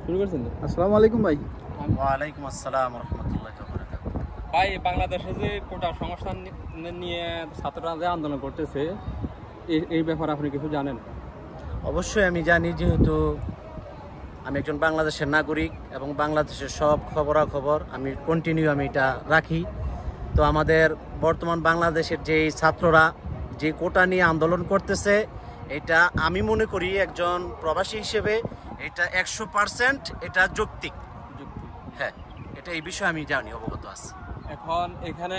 শুরু করছেন? আসসালামু আলাইকুম ভাই। ওয়ালাইকুম আসসালাম ওয়া রাহমাতুল্লাহি ওয়া বারাকাতুহু। ভাই, বাংলাদেশে যে কোটা সংস্থান নিয়ে ছাত্ররা যে আন্দোলন করতেছে, এই ব্যাপারে আপনি কিছু জানেন? অবশ্যই আমি জানি, যেহেতু আমি একজন বাংলাদেশের নাগরিক এবং বাংলাদেশের সব খবরাখবর আমি এটা রাখি। তো আমাদের বর্তমান বাংলাদেশের যে ছাত্ররা যে কোটা নিয়ে আন্দোলন করতেছে, এটা আমি মনে করি একজন প্রবাসী হিসেবে এটা 100% এটা যৌক্তিক। হ্যাঁ, এটা এই বিষয়ে আমি জানি, অবগত আছি। এখন এখানে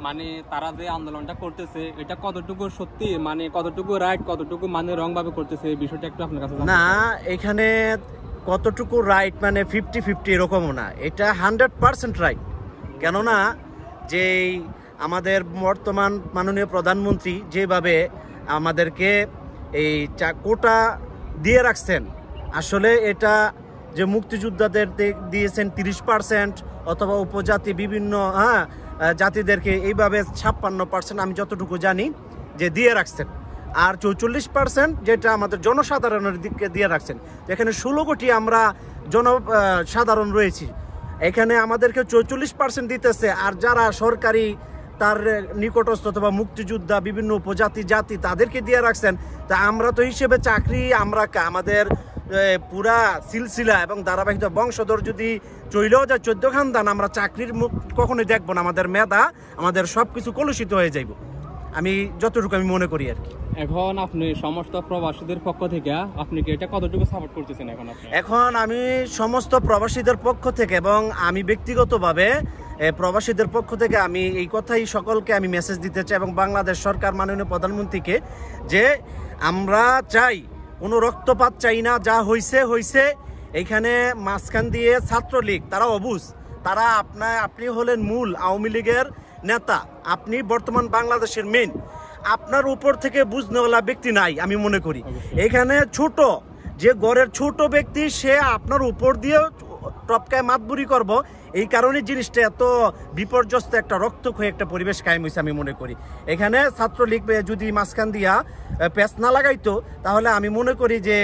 মানে তারা যে আন্দোলনটা করতেছে, এটা কতটুকু সত্যি, মানে কতটুকু রাইট, কতটুকু মানে রংভাবে করতেছে, এই বিষয়টা একটু আপনার কাছে না, এখানে কতটুকু রাইট মানে 50-50 এরকমও না, এটা 100% রাইট। কেননা যে আমাদের বর্তমান মাননীয় প্রধানমন্ত্রী যেভাবে আমাদেরকে এই কোটা দিয়ে রাখছেন, আসলে এটা যে মুক্তিযোদ্ধাদের দিয়েছেন 30% অথবা উপজাতি বিভিন্ন জাতিদেরকে এইভাবে 56%, আমি যতটুকু জানি যে দিয়ে রাখছেন। আর 44% যেটা আমাদের জনসাধারণের দিকে দিয়ে রাখছেন। যেখানে 16 কোটি আমরা জনসাধারণ রয়েছি, এখানে আমাদেরকে 44% দিতেছে। আর যারা সরকারি তার নিকটস্থ অথবা মুক্তিযোদ্ধা বিভিন্ন উপজাতি জাতি তাদেরকে দিয়ে রাখছেন। তা আমরা তো হিসেবে চাকরি আমরা আমাদের পুরা সিলসিলা এবং ধারাবাহিক বংশধর যদি চইলেও যায় 14 খানদান, আমরা চাকরির মুখ কখনোই দেখবো না। আমাদের মেধা আমাদের সব কিছু কলুষিত হয়ে যাইব, আমি যতটুকু আমি মনে করি আর কি। এখন আপনি সমস্ত প্রবাসীদের পক্ষ থেকে আপনি কি এটা কতটুকু সাপোর্ট করতেছেন? এখন আমি সমস্ত প্রবাসীদের পক্ষ থেকে এবং আমি ব্যক্তিগতভাবে প্রবাসীদের পক্ষ থেকে আমি এই কথাই সকলকে আমি মেসেজ দিতে চাই এবং বাংলাদেশ সরকার মাননীয় প্রধানমন্ত্রীকে, যে আমরা চাই কোনো রক্তপাত চাই না। যা হইছে এইখানে মাঝখান দিয়ে ছাত্রলীগ তারা অবুঝ, তারা আপনি হলেন মূল আওয়ামী লীগের নেতা, আপনি বর্তমান বাংলাদেশের মেন, আপনার উপর থেকে বুঝনেওয়ালা ব্যক্তি নাই আমি মনে করি। এখানে ছোট যে গড়ের ছোট ব্যক্তি, সে আপনার উপর দিয়ে টপকায় মাতবুরি করব, এই কারণে জিনিসটা এত বিপর্যস্ত একটা রক্তক্ষয়ী একটা পরিবেশ কায়েম হয়েছে আমি মনে করি। এখানে ছাত্রলীগ যদি মাঝখান দিয়া পেঁচ না লাগাইতো, তাহলে আমি মনে করি যে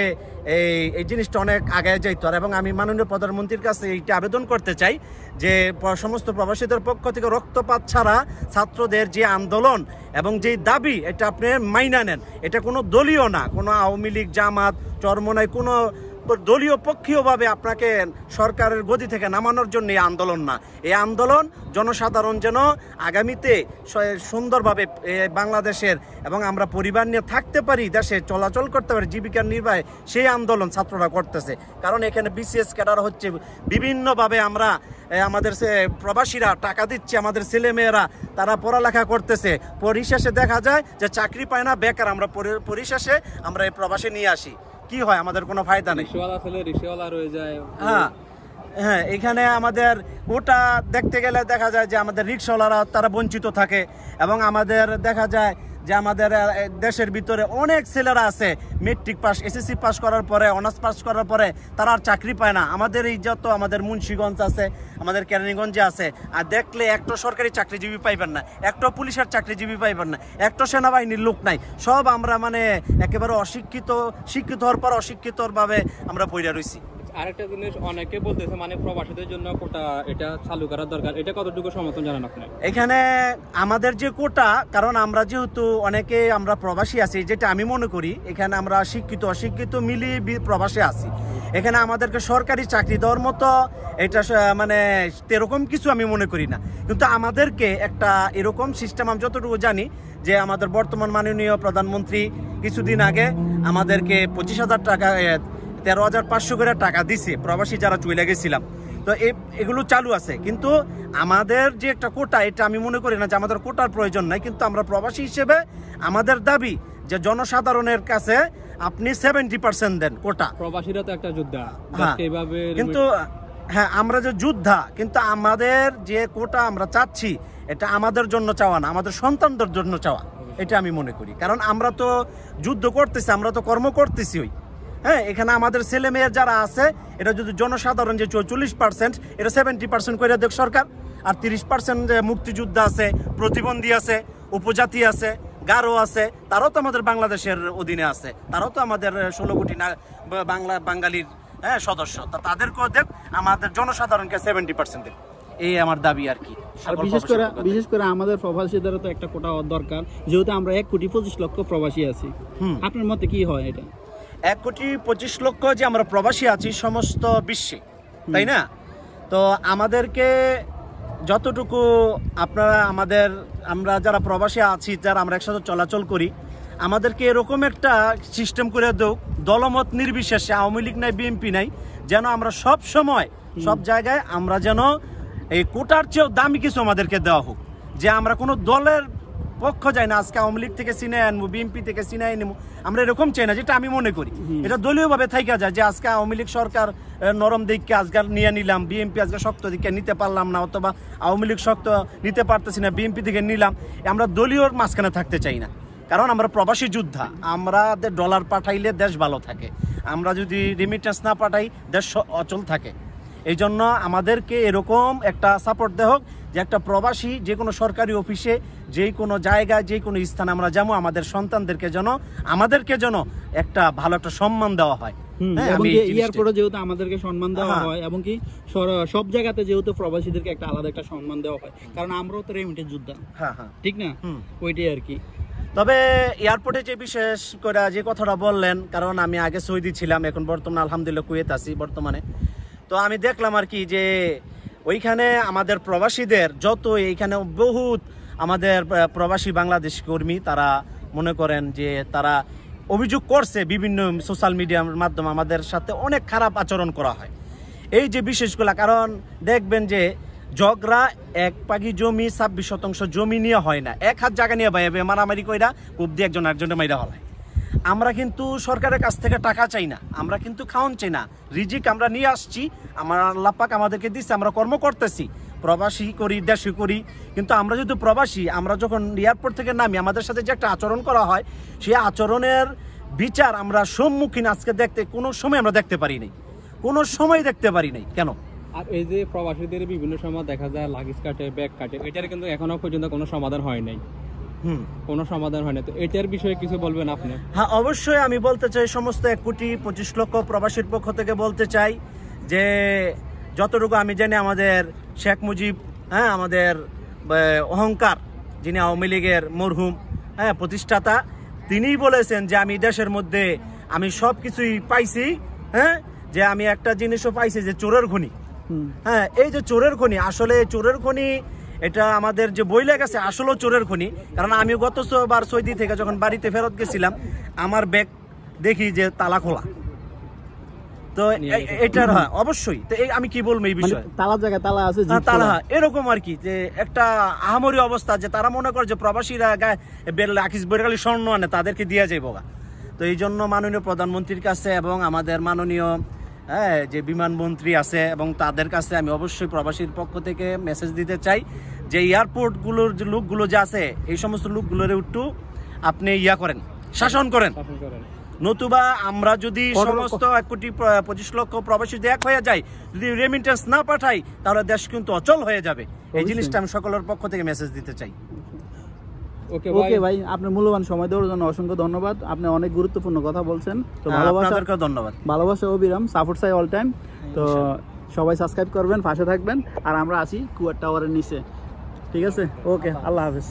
এই জিনিসটা অনেক আগায় যাইতো। আর এবং আমি মাননীয় প্রধানমন্ত্রীর কাছে এইটা আবেদন করতে চাই যে সমস্ত প্রবাসীদের পক্ষ থেকে রক্তপাত ছাড়া ছাত্রদের যে আন্দোলন এবং যেই দাবি, এটা আপনি মাইনা নেন। এটা কোনো দলীয় না, কোনো আওয়ামী লীগ জামাত চরমনাই কোনো দলীয় পক্ষীয়ভাবে আপনাকে সরকারের গদি থেকে নামানোর জন্য এই আন্দোলন না। এই আন্দোলন জনসাধারণ যেন আগামীতে সুন্দরভাবে বাংলাদেশের এবং আমরা পরিবার নিয়ে থাকতে পারি, দেশে চলাচল করতে পারি জীবিকার নির্বাহে, সেই আন্দোলন ছাত্ররা করতেছে। কারণ এখানে বিসিএস ক্যাডার হচ্ছে, বিভিন্নভাবে আমরা আমাদের প্রবাসীরা টাকা দিচ্ছে, আমাদের ছেলেমেয়েরা তারা পড়ালেখা করতেছে, পরিশেষে দেখা যায় যে চাকরি পায় না, বেকার। আমরা পরিশেষে আমরা এই প্রবাসে নিয়ে আসি, কি হয়? আমাদের কোনো ফায়দা নেই। হ্যাঁ, এখানে আমাদের ওটা দেখতে গেলে দেখা যায় যে আমাদের রিক্সাওয়ালারা তারা বঞ্চিত থাকে এবং আমাদের দেখা যায় যে আমাদের দেশের ভিতরে অনেক ছেলেরা আছে মেট্রিক পাস, এসএসসি পাস করার পরে, অনার্স পাস করার পরে তারা আর চাকরি পায় না। আমাদের এই যত আমাদের মুন্সিগঞ্জ আছে, আমাদের কেরানীগঞ্জে আছে, আর দেখলে একটা সরকারি চাকরিজীবী পাইবেন না, একটা পুলিশের চাকরিজীবী পাইবেন না, একটা সেনাবাহিনীর লোক নাই। সব আমরা মানে একেবারে শিক্ষিত হওয়ার পর অশিক্ষিতর ভাবে আমরা পইরা রইছি। আরেকটা জিনিস অনেকে বলতেছে, মানে প্রবাসীদের জন্য কোটা এটা চালু করা দরকার, এটা কতটুকু সমর্থন জানান আপনি? এখানে আমাদের যে কোটা, কারণ আমরা যেহেতু অনেকে আমরা প্রবাসী আছি, যেটা আমি মনে করি এখানে আমরা শিক্ষিত অশিক্ষিত মিলিয়ে প্রবাসে আছি। এখানে আমাদেরকে সরকারি চাকরি দেওয়ার মতো এটা মানে এরকম কিছু আমি মনে করি না। কিন্তু আমাদেরকে একটা এরকম সিস্টেম, আমি যতটুকু জানি যে আমাদের বর্তমান মাননীয় প্রধানমন্ত্রী কিছুদিন আগে আমাদেরকে 25,000 টাকা 13,500 করে টাকা দিছে প্রবাসী যারা চলে গেছিলাম। তো এগুলো চালু আছে, কিন্তু আমাদের যে একটা কোটা, এটা আমি মনে করি না যে আমাদের কোটার প্রয়োজন নাই। কিন্তু আমরা প্রবাসী হিসেবে আমাদের দাবি যে জনসাধারণের কাছে আপনি 70% দেন কোটা। প্রবাসীরা তো একটা যোদ্ধা, কিন্তু হ্যাঁ, আমরা যে যোদ্ধা, কিন্তু আমাদের যে কোটা আমরা চাচ্ছি, এটা আমাদের জন্য চাওয়া না, আমাদের সন্তানদের জন্য চাওয়া, এটা আমি মনে করি। কারণ আমরা তো যুদ্ধ করতেছি, আমরা তো কর্ম করতেছি। হ্যাঁ, এখানে আমাদের ছেলে মেয়ের যারা আছে, এটা যদি জনসাধারণ যে 44%, এটা 70% করে দেখ সরকার। আর 30% মুক্তিযোদ্ধা আছে, প্রতিবন্ধী আছে, উপজাতি আছে, গারো আছে, তারাও তো আমাদের বাংলাদেশের অধীনে আছে, তারাও তো আমাদের 16 কোটি বাঙালির হ্যাঁ সদস্য, তা তাদেরকেও দেব, আমাদের জনসাধারণকে 70% দেব, এই আমার দাবি আর কি। আর বিশেষ করে আমাদের প্রবাসীদের তো একটা কোটা দরকার, যেহেতু আমরা 1,25,00,000 প্রবাসী আছি। আপনার মতে কি হয় এটা? 1,25,00,000 যে আমরা প্রবাসী আছি সমস্ত বিশ্বে, তাই না? তো আমাদেরকে যতটুকু আপনারা আমরা যারা প্রবাসী আছি, যারা আমরা একসাথে চলাচল করি, আমাদেরকে এরকম একটা সিস্টেম করে দেও, দলমত নির্বিশেষে, আওয়ামী লীগ নাই বিএনপি নাই, যেন আমরা সব সময় সব জায়গায় আমরা যেন এই কোটার চেয়েও দামি কিছু আমাদেরকে দেওয়া হোক, যে আমরা কোনো দলের পক্ষ যাই না, আজকে আওয়ামী লীগ থেকে সিনাই আনবো, বিএনপি থেকে সিনাই নেবো, আমরা এরকম চাই না, যেটা আমি মনে করি এটা দলীয়ভাবে থাইকা যায়, যে আজকে আওয়ামী লীগ সরকার নরম দিককে আজকে নিয়ে নিলাম, বিএনপি আজকে শক্ত দিককে নিতে পারলাম না, অথবা আওয়ামী লীগ শক্ত নিতে পারতেছি না, বিএনপি থেকে নিলাম, আমরা দলীয়র মাঝখানে থাকতে চাই না। কারণ আমরা প্রবাসী যোদ্ধা, আমাদের ডলার পাঠাইলে দেশ ভালো থাকে, আমরা যদি রেমিটেন্স না পাঠাই দেশ অচল থাকে। এই জন্য আমাদেরকে এরকম একটা সাপোর্ট দেওয়া হোক, যে একটা প্রবাসী যে কোনো সরকারি অফিসে, যে কোনো জায়গায়, যে কোনো স্থানে আমরা যেমন আমাদের সন্তানদেরকে আমাদেরকে যেন একটা ভালো একটা সম্মান দেওয়া হয়। এয়ারপোর্টে যেহেতু আমাদেরকে সম্মান দেওয়া হয়, এবং কি সব জায়গাতে যেহেতু প্রবাসীদেরকে একটা আলাদা একটা সম্মান দেওয়া হয়, কারণ আমরাও তো রেমিটেন্স যোদ্ধা, ঠিক না? ওইটাই আর কি। তবে এয়ারপোর্টে যে বিশেষ করে যে কথাটা বললেন, কারণ আমি আগে সৌদি ছিলাম, এখন বর্তমানে আলহামদুলিল্লাহ কুয়েত আছি বর্তমানে, তো আমি দেখলাম আর কি যে ওইখানে আমাদের প্রবাসীদের যত, এইখানে বহুত আমাদের প্রবাসী বাংলাদেশ কর্মী, তারা মনে করেন যে তারা অভিযোগ করছে বিভিন্ন সোশ্যাল মিডিয়ার মাধ্যমে আমাদের সাথে অনেক খারাপ আচরণ করা হয়। এই যে বিশেষগুলা, কারণ দেখবেন যে ঝগড়া 1 পাগি জমি 26% জমি নিয়ে হয় না, 1 হাত জায়গা নিয়ে বাইবে মারামারি কইরা খুব দিয়ে একজনের মাইরা হলায়। আমরা কিন্তু সরকারের কাছ থেকে টাকা চাই না, আমরা কিন্তু খাওয়ান চাই না, রিজিক আমরা নিয়ে আসছি, আমার আল্লাহ পাক আমাদেরকে দিচ্ছে, আমরা কর্ম করতেছি, প্রবাসী করি, দেশে করি, কিন্তু আমরা যদি প্রবাসী, আমরা যখন এয়ারপোর্ট থেকে নামি আমাদের সাথে যে একটা আচরণ করা হয়, সেই আচরণের বিচার আমরা সম্মুখীন আজকে কোনো সময় আমরা দেখতে পারি নাই, কোনো সময় দেখতে পারি নাই। কেন? আর এই যে প্রবাসীদের বিভিন্ন সময় দেখা যায় লাগেজ কাটে, ব্যাগ কাটে, এটার কিন্তু এখনো পর্যন্ত কোনো সমাধান হয় নাই। কোনো সমাধান হয় না, তো এটার বিষয়ে কিছু বলবেন আপনি? হ্যাঁ, অবশ্যই আমি বলতে চাই, সমস্ত 1,25,00,000 প্রবাসীর পক্ষ থেকে বলতে চাই যে যতটুকু আমি জানি আমাদের শেখ মুজিব, আমাদের অহংকার, যিনি আওয়ামী লীগের মরহুম প্রতিষ্ঠাতা, তিনিই বলেছেন যে আমি দেশের মধ্যে আমি সব কিছুই পাইছি, যে আমি একটা জিনিসও পাইছি, যে চোরের খনি। এই যে চোরের খনি, আসলে চোরের খনি এটা আমাদের যে বইলে গেছে, আসলেও চোরের খনি। কারণ আমি গতবার সৌদি থেকে যখন বাড়িতে ফেরত গেছিলাম, আমার ব্যাগ দেখি যে তালা খোলা, তো এটার অবশ্যই। তো আমি কি বলবো এই বিষয়ে, তালার জায়গায় তালা আছে, তালা এরকম আর কি, যে একটা আহামরি অবস্থা, যে তারা মনে করে যে প্রবাসীরা আকিস বৈরালি স্বর্ণ আনে, তাদেরকে দিয়ে যাইব। তো এই জন্য মাননীয় প্রধানমন্ত্রীর কাছে এবং আমাদের মাননীয় যে বিমানমন্ত্রী আছে এবং তাদের কাছে আমি অবশ্যই প্রবাসীর পক্ষ থেকে মেসেজ দিতে চাই, যে এয়ারপোর্টগুলোর যে লোকগুলো যে আছে, এই সমস্ত লোকগুলোর একটু আপনি করেন, শাসন করেন, নতুবা আমরা যদি সমস্ত 1,25,00,000 প্রবাসী এক হয়ে যায়, যদি রেমিটেন্স না পাঠাই, তাহলে দেশ কিন্তু অচল হয়ে যাবে। এই জিনিসটা আমি সকলের পক্ষ থেকে মেসেজ দিতে চাই। ওকে ভাই, আপনার মূল্যবান সময় দেওয়ার জন্য অসংখ্য ধন্যবাদ। আপনি অনেক গুরুত্বপূর্ণ কথা বলছেন, তো আপনাদেরকেও ধন্যবাদ। ভালোবাসা অবিরাম, সাপোর্ট চাই অল টাইম। তো সবাই সাবস্ক্রাইব করবেন, পাশে থাকবেন, আর আমরা আছি কুয়ার টাওয়ারের নিচে, ঠিক আছে? ওকে, আল্লাহ হাফেজ।